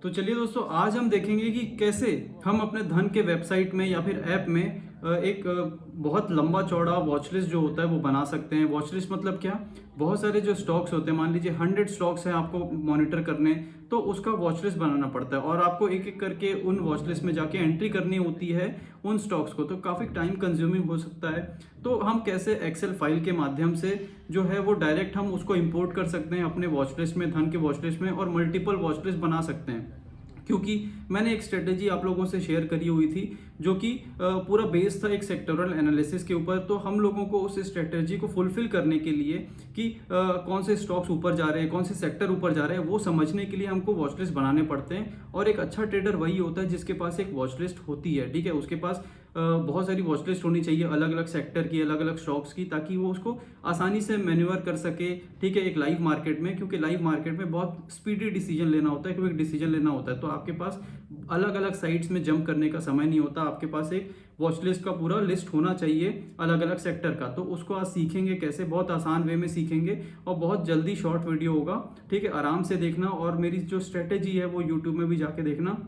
तो चलिए दोस्तों, आज हम देखेंगे कि कैसे हम अपने धन के वेबसाइट में या फिर ऐप में एक बहुत लंबा चौड़ा वॉच लिस्ट जो होता है वो बना सकते हैं। वॉच लिस्ट मतलब क्या? बहुत सारे जो स्टॉक्स होते हैं, मान लीजिए 100 स्टॉक्स हैं आपको मॉनिटर करने, तो उसका वॉच लिस्ट बनाना पड़ता है और आपको एक एक करके उन वॉच लिस्ट में जाके एंट्री करनी होती है उन स्टॉक्स को, तो काफ़ी टाइम कंज्यूमिंग हो सकता है। तो हम कैसे एक्सेल फाइल के माध्यम से जो है वो डायरेक्ट हम उसको इंपोर्ट कर सकते हैं अपने वॉच लिस्ट में, धन के वॉच लिस्ट में, और मल्टीपल वॉच लिस्ट बना सकते हैं। क्योंकि मैंने एक स्ट्रेटेजी आप लोगों से शेयर करी हुई थी जो कि पूरा बेस था एक सेक्टोरल एनालिसिस के ऊपर। तो हम लोगों को उस स्ट्रेटेजी को फुलफिल करने के लिए कि कौन से स्टॉक्स ऊपर जा रहे हैं, कौन से सेक्टर ऊपर जा रहे हैं, वो समझने के लिए हमको वॉच लिस्ट बनाने पड़ते हैं। और एक अच्छा ट्रेडर वही होता है जिसके पास एक वॉच लिस्ट होती है, ठीक है। उसके पास बहुत सारी वॉच लिस्ट होनी चाहिए अलग अलग सेक्टर की, अलग अलग स्टॉक्स की, ताकि वो उसको आसानी से मैन्यूवर कर सके, ठीक है, एक लाइव मार्केट में। क्योंकि लाइव मार्केट में बहुत स्पीडी डिसीजन लेना होता है, क्विक डिसीजन लेना होता है, तो आपके पास अलग अलग साइट्स में जंप करने का समय नहीं होता। आपके पास एक वॉच लिस्ट का पूरा लिस्ट होना चाहिए अलग अलग सेक्टर का। तो उसको आज सीखेंगे कैसे, बहुत आसान वे में सीखेंगे और बहुत जल्दी शॉर्ट वीडियो होगा, ठीक है। आराम से देखना और मेरी जो स्ट्रेटेजी है वो यूट्यूब में भी जाके देखना,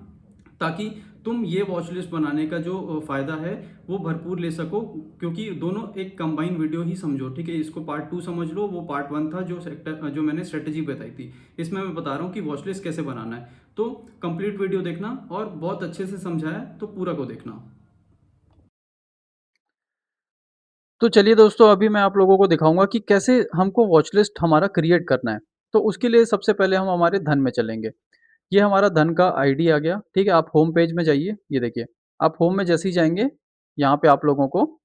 ताकि तुम ये वॉच लिस्ट बनाने का जो फायदा है वो भरपूर ले सको। क्योंकि दोनों एक कंबाइन वीडियो ही समझो, ठीक है। इसको पार्ट 2 समझ लो, वो पार्ट 1 था जो सेक्टर जो मैंने स्ट्रेटेजी बताई थी। इसमें मैं बता रहा हूँ कि वॉच लिस्ट कैसे बनाना है। तो कंप्लीट वीडियो देखना और बहुत अच्छे से समझाया तो पूरा को देखना। तो चलिए दोस्तों, अभी मैं आप लोगों को दिखाऊँगा कि कैसे हमको वॉच लिस्ट हमारा क्रिएट करना है। तो उसके लिए सबसे पहले हम हमारे धन में चलेंगे। ये हमारा धन का आईडी आ गया, ठीक है? आप होम पेज में जाइए, ये देखिए। आप होम में जैसे ही जाएँगे, यहाँ पे आप लोगों को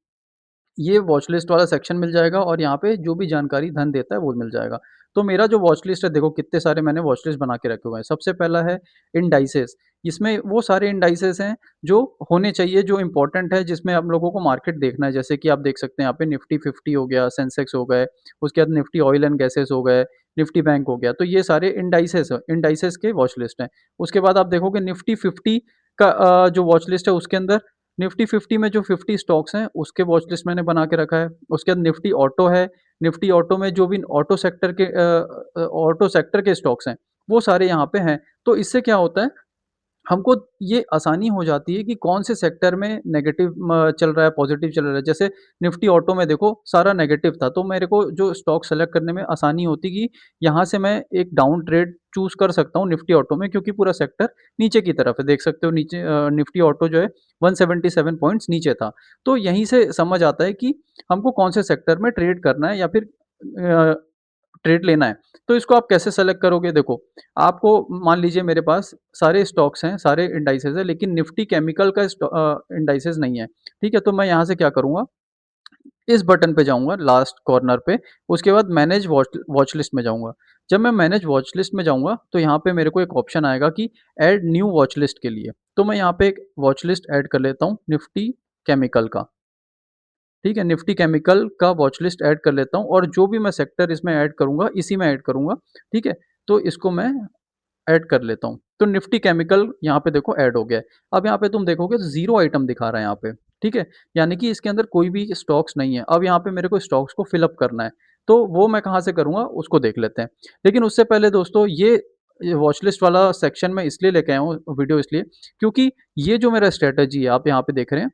ये वॉच लिस्ट वाला सेक्शन मिल जाएगा और यहाँ पे जो भी जानकारी धन देता है वो मिल जाएगा। तो मेरा जो वॉच लिस्ट है, देखो कितने सारे मैंने वॉच लिस्ट बना के रखे हुए हैं। सबसे पहला है इंडाइसेस। इसमें वो सारे इंडाइसेस हैं जो होने चाहिए, जो इम्पोर्टेंट है, जिसमें आप लोगों को मार्केट देखना है। जैसे कि आप देख सकते हैं यहाँ पे निफ्टी 50 हो गया, सेंसेक्स हो गए, उसके बाद निफ्टी ऑयल एंड गैसेस हो गए, निफ्टी बैंक हो गया। तो ये सारे इंडाइसेस के वॉच लिस्ट हैं। उसके बाद आप देखोगे निफ्टी 50 का जो वॉच लिस्ट है उसके अंदर निफ्टी 50 में जो 50 स्टॉक्स हैं उसके वॉच लिस्ट मैंने बना के रखा है। उसके बाद निफ्टी ऑटो है, निफ्टी ऑटो में जो भी ऑटो सेक्टर के स्टॉक्स हैं, वो सारे यहाँ पे हैं। तो इससे क्या होता है, हमको ये आसानी हो जाती है कि कौन से सेक्टर में नेगेटिव चल रहा है, पॉजिटिव चल रहा है। जैसे निफ्टी ऑटो में देखो सारा नेगेटिव था, तो मेरे को जो स्टॉक सेलेक्ट करने में आसानी होती कि यहाँ से मैं एक डाउन ट्रेड चूज़ कर सकता हूँ निफ्टी ऑटो में, क्योंकि पूरा सेक्टर नीचे की तरफ है। देख सकते हो नीचे निफ्टी ऑटो जो है 177 पॉइंट्स नीचे था। तो यहीं से समझ आता है कि हमको कौन से सेक्टर में ट्रेड करना है या फिर ट्रेड लेना है। तो इसको आप कैसे सेलेक्ट करोगे? देखो, आपको मान लीजिए मेरे पास सारे स्टॉक्स हैं, सारे इंडाइसेज़ हैं, लेकिन निफ्टी केमिकल का इंडाइसेज़ नहीं है, ठीक है? तो मैं यहाँ से क्या करूँगा, इस बटन पे जाऊँगा लास्ट कॉर्नर पे, उसके बाद मैनेज वॉच लिस्ट में जाऊँगा। जब मैं मैनेज वॉच लिस्ट में जाऊँगा, तो यहाँ पे मेरे को एक ऑप्शन आएगा कि ऐड न्यू वॉच लिस्ट के लिए। तो मैं यहाँ पे एक वॉच लिस्ट ऐड कर लेता हूँ निफ्टी केमिकल का। ठीक है, निफ्टी केमिकल का वॉच लिस्ट ऐड कर लेता हूँ और जो भी मैं सेक्टर इसमें ऐड करूँगा, इसी में ऐड करूँगा, ठीक है? तो इसको मैं ऐड कर लेता हूँ। तो निफ्टी केमिकल यहाँ पे देखो ऐड हो गया है। अब यहाँ पे तुम देखोगे तो 0 आइटम दिखा रहा है यहाँ पे, ठीक है? यानी कि इसके अंदर कोई भी स्टॉक्स नहीं है। अब यहाँ पे मेरे को स्टॉक्स को फिल अप करना है, तो वो मैं कहाँ से करूँगा उसको देख लेते हैं। लेकिन उससे पहले दोस्तों ये वॉच लिस्ट वाला सेक्शन मैं इसलिए लेके आया हूँ वीडियो, इसलिए क्योंकि ये जो मेरा स्ट्रैटेजी है आप यहाँ पे देख रहे हैं,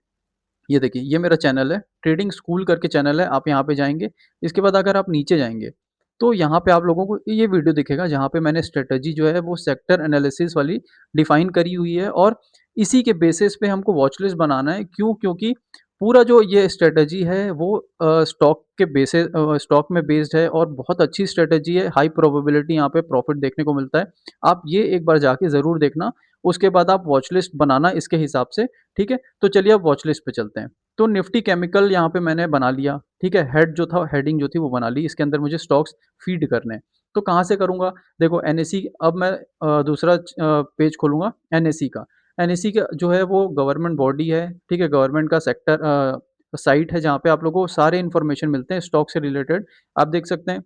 ये देखिए ये मेरा चैनल है, ट्रेडिंग स्कूल करके चैनल है, आप यहाँ पे जाएँगे। इसके बाद अगर आप नीचे जाएँगे, तो यहाँ पे आप लोगों को ये वीडियो दिखेगा जहाँ पे मैंने स्ट्रैटेजी जो है वो सेक्टर एनालिसिस वाली डिफ़ाइन करी हुई है और इसी के बेसिस पे हमको वॉच लिस्ट बनाना है। क्यों? क्योंकि पूरा जो ये स्ट्रैटेजी है वो स्टॉक में बेस्ड है और बहुत अच्छी स्ट्रैटेजी है, हाई प्रोबेबिलिटी यहाँ पे प्रॉफ़िट देखने को मिलता है। आप ये एक बार जाके ज़रूर देखना, उसके बाद आप वॉच लिस्ट बनाना इसके हिसाब से, ठीक है? तो चलिए अब वॉच लिस्ट पे चलते हैं। तो निफ्टी केमिकल यहाँ पे मैंने बना लिया, ठीक है? हेडिंग जो थी वो बना ली, इसके अंदर मुझे स्टॉक्स फीड करने हैं। तो कहाँ से करूँगा? देखो एनएसई, अब मैं दूसरा पेज खोलूँगा एनएसई का। एनएसई का जो है वो गवर्नमेंट बॉडी है, ठीक है? गवर्नमेंट का साइट है जहाँ पे आप लोगों को सारे इन्फॉर्मेशन मिलते हैं स्टॉक से रिलेटेड। आप देख सकते हैं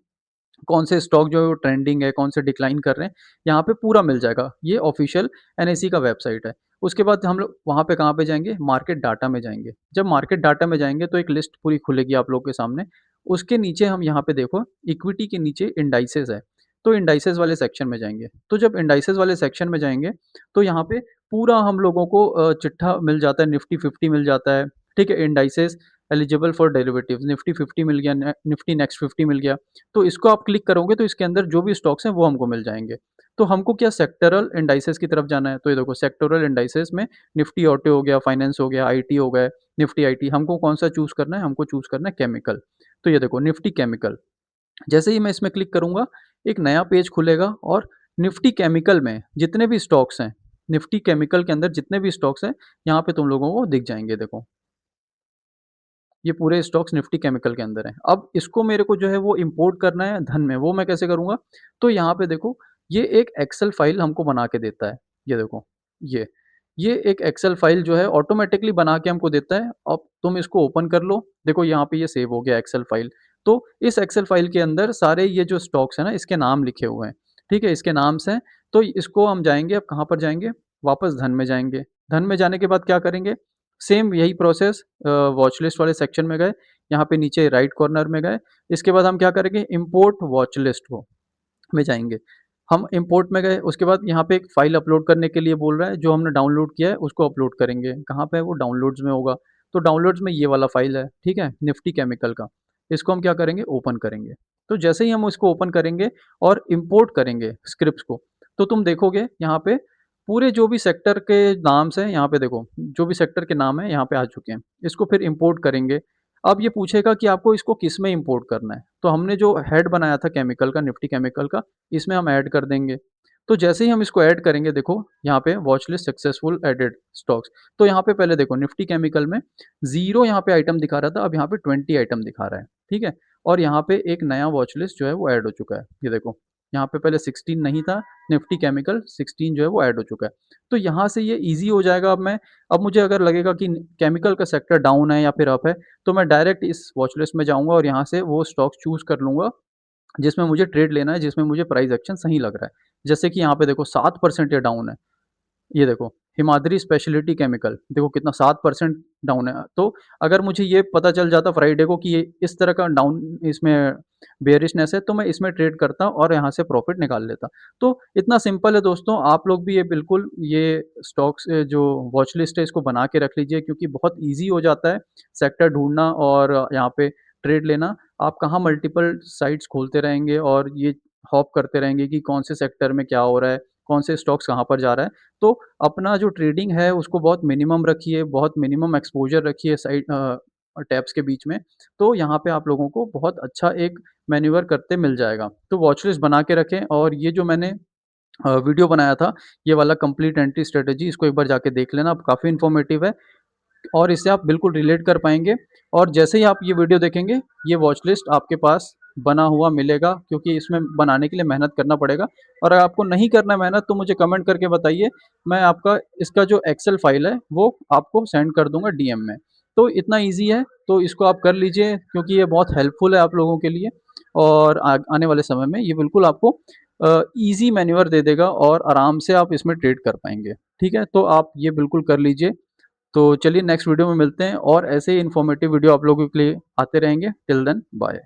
कौन से स्टॉक जो है वो ट्रेंडिंग है, कौन से डिक्लाइन कर रहे हैं, यहाँ पे पूरा मिल जाएगा। ये ऑफ़िशियल एनएसई का वेबसाइट है। उसके बाद हम लोग वहाँ पे कहाँ पे जाएँगे? मार्केट डाटा में जाएँगे। जब मार्केट डाटा में जाएँगे तो एक लिस्ट पूरी खुलेगी आप लोग के सामने। उसके नीचे हम यहाँ पे देखो इक्विटी के नीचे इंडाइसेज़ है। तो इंडाइसेस वाले सेक्शन में जाएँगे। तो जब इंडाइसेस वाले सेक्शन में जाएँगे, तो यहाँ पे पूरा हम लोगों को चिट्ठा मिल जाता है, निफ्टी 50 मिल जाता है, ठीक है? Indices eligible for derivatives Nifty 50 मिल गया, ने निफ्टी नेक्स्ट 50 मिल गया। तो इसको आप क्लिक करोगे तो इसके अंदर जो भी स्टॉक्स हैं वो हमको मिल जाएँगे। तो हमको क्या सेक्टरल इंडाइसेस की तरफ जाना है, तो ये देखो सेक्टोरल इंडाइसेस में निफ्टी ऑटो हो गया, फाइनेंस हो गया, आईटी हो गए, निफ्टी आईटी हमको कौन-सा चूज़ करना है? हमको चूज़ करना है केमिकल। तो ये देखो निफ्टी केमिकल, जैसे ही मैं इसमें क्लिक करूँगा, एक नया पेज खुलेगा और निफ्टी केमिकल में जितने भी स्टॉक्स हैं, निफ्टी केमिकल के अंदर जितने भी स्टॉक्स हैं, यहाँ पे तुम लोगों को दिख जाएँगे देखो। ये पूरे स्टॉक्स निफ्टी केमिकल के अंदर हैं। अब इसको मेरे को जो है वो इम्पोर्ट करना है धन में, वो मैं कैसे करूँगा? तो यहाँ पे देखो, ये एक एक्सेल फ़ाइल हमको बना के देता है। ये देखो, ये। ये एक एक्सेल फ़ाइल जो है ऑटोमैटिकली बना के हमको देता है। अब तुम इसको ओपन कर लो, देखो यहाँ पे ये सेव हो गया एक्सेल फ़ाइल। तो इस एक्सेल फ़ाइल के अंदर सारे ये जो स्टॉक्स हैं ना, इसके नाम लिखे हुए हैं, ठीक है? इसके नाम्स हैं, तो इसको हम जाएँगे, अब कहाँ पर जाएँगे? वापस धन में जाएँगे। धन में जाने के बाद क्या करेंगे? सेम यही प्रोसेस वॉच लिस्ट वाले सेक्शन में गए, यहाँ पे नीचे राइट कॉर्नर में गए, इसके बाद हम क्या करेंगे इम्पोर्ट वॉच लिस्ट को में जाएँगे। हम इम्पोर्ट में गए, उसके बाद यहाँ पे एक फ़ाइल अपलोड करने के लिए बोल रहा है, जो हमने डाउनलोड किया है उसको अपलोड करेंगे। कहाँ पे है वो? डाउनलोड्स में होगा। तो डाउनलोड्स में ये वाला फ़ाइल है, ठीक है? निफ्टी केमिकल का। इसको हम क्या करेंगे? ओपन करेंगे। तो जैसे ही हम इसको ओपन करेंगे और इम्पोर्ट करेंगे स्क्रिप्ट्स को, तो तुम देखोगे यहाँ पे पूरे जो भी सेक्टर के नाम्स हैं, यहाँ पे देखो, जो भी सेक्टर के नाम हैं यहाँ पे आ चुके हैं। इसको फिर इम्पोर्ट करेंगे। अब ये पूछेगा कि आपको इसको किसमें इम्पोर्ट करना है? तो हमने जो हेड बनाया था केमिकल का, निफ्टी केमिकल का, इसमें हम ऐड कर देंगे। तो जैसे ही हम इसको ऐड करेंगे देखो, यहाँ पे watch list successful added stocks. तो यहाँ पे पहले देखो निफ्टी केमिकल में 0 यहाँ पे आइटम दिखा रहा था, अब यहाँ पे 20 आइटम दिखा रहा है, ठीक है? और यहाँ पे एक नया वॉच लिस्ट जो है वो ऐड हो चुका है। ये देखो, यहाँ पे पहले 16 नहीं था, निफ्टी केमिकल 16 जो है वो ऐड हो चुका है। तो यहाँ से ये ईज़ी हो जाएगा। अब मुझे अगर लगेगा कि केमिकल का सेक्टर डाउन है या फिर अप है, तो मैं डायरेक्ट इस वॉच लिस्ट में जाऊँगा और यहाँ से वो स्टॉक्स चूज़ कर लूँगा, जिसमें मुझे ट्रेड लेना है, जिसमें मुझे प्राइस एक्शन सही लग रहा है। जैसे कि यहाँ पे देखो 7% ये डाउन है। ये देखो, हिमाद्री स्पेशलिटी केमिकल, देखो कितना 7% डाउन है। तो अगर मुझे ये पता चल जाता फ्राइडे को कि ये इस तरह का डाउन इसमें बेयरिशनेस है, तो मैं इसमें ट्रेड करता और यहाँ से प्रॉफ़िट निकाल लेता। तो इतना सिंपल है दोस्तों, आप लोग भी ये बिल्कुल ये स्टॉक्स जो वॉच लिस्ट है इसको बना के रख लीजिए, क्योंकि बहुत ईज़ी हो जाता है सेक्टर ढूँढना और यहाँ पे ट्रेड लेना। आप कहाँ मल्टीपल साइट्स खोलते रहेंगे और ये हॉप करते रहेंगे कि कौन से सेक्टर में क्या हो रहा है, कौन से स्टॉक्स कहाँ पर जा रहा है। तो अपना जो ट्रेडिंग है उसको बहुत मिनिमम रखिए, बहुत मिनिमम एक्सपोज़र रखिए टैब्स के बीच में, तो यहाँ पे आप लोगों को बहुत अच्छा एक मैन्यूवर करते मिल जाएगा। तो वॉच लिस्ट बना के रखें और ये जो मैंने वीडियो बनाया था, ये वाला कंप्लीट एंट्री स्ट्रैटेजी, इसको एक बार जाके देख लेना, काफ़ी इन्फॉर्मेटिव है और इससे आप बिल्कुल रिलेट कर पाएँगे। और जैसे ही आप ये वीडियो देखेंगे, ये वॉच लिस्ट आपके पास बना हुआ मिलेगा, क्योंकि इसमें बनाने के लिए मेहनत करना पड़ेगा। और अगर आपको नहीं करना है मेहनत, तो मुझे कमेंट करके बताइए, मैं आपका इसका जो एक्सेल फ़ाइल है वो आपको सेंड कर दूँगा डीएम में। तो इतना ईज़ी है, तो इसको आप कर लीजिए, क्योंकि ये बहुत हेल्पफुल है आप लोगों के लिए और आने वाले समय में ये बिल्कुल आपको ईज़ी मैन्यूवर दे देगा और आराम से आप इसमें ट्रेड कर पाएँगे। ठीक है? तो आप ये बिल्कुल कर लीजिए। तो चलिए नेक्स्ट वीडियो में मिलते हैं और ऐसे ही इन्फॉर्मेटिव वीडियो आप लोगों के लिए आते रहेंगे। Till then bye.